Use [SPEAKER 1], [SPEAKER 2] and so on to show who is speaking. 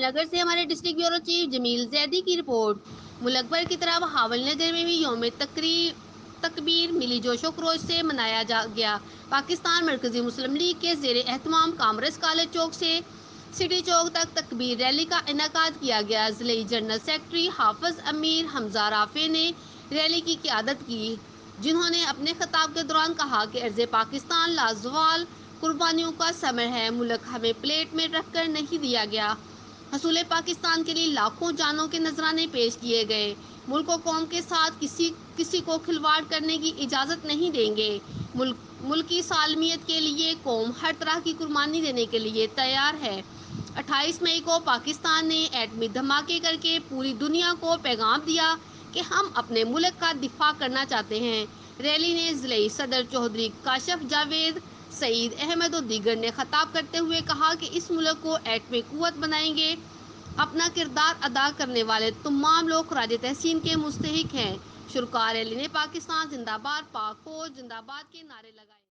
[SPEAKER 1] نگر سے ہمارے district bureau chief جمیل زیدی کی رپورٹ۔ ملک بھر کی طرح بہاول نگر میں بھی یوم تکبیر ملی جوش و خروش سے منایا گیا۔ پاکستان مرکزی مسلم لیگ کے زیر اہتمام کامرس کالج چوک سے سٹی چوک تک تکبیر ریلی کا انعقاد کیا گیا۔ ضلعی جنرل سیکرٹری حافظ امیر حمزہ رافع نے ریلی کی قیادت کی، جنہوں نے اپنے خطاب کے دوران کہا کہ ارض پاکستان لازوال قربانیوں کا ثمر ہے۔ ملک ہمیں پلیٹ میں رکھ کر نہیں دیا گیا۔ حصول پاکستان کے لیے لاکھوں جانوں کے نذرانے پیش کیے گئے۔ ملک و قوم کے ساتھ کسی کو کھلواڑ کرنے کی اجازت نہیں دیں گے۔ ملک کی سالمیت کے لیے قوم ہر طرح کی قربانی دینے کے لیے تیار ہے۔ 28 مئی کو پاکستان نے ایٹمی دھماکے کر کے پوری دنیا کو پیغام دیا کہ ہم اپنے ملک کا دفاع کرنا چاہتے ہیں۔ ریلی میں ضلعی صدر چودھری کاشف جاوید، سعید احمد و دیگر نے خطاب کرتے ہوئے کہا کہ اس ملک کو ایٹمی قوت بنائیں گے۔ اپنا کردار ادا کرنے والے تمام لوگ خراج تحسین کے مستحق ہیں۔ شرکاء ریلی نے پاکستان زندہ باد، پاک فوج زندہ باد کے نعرے لگائے۔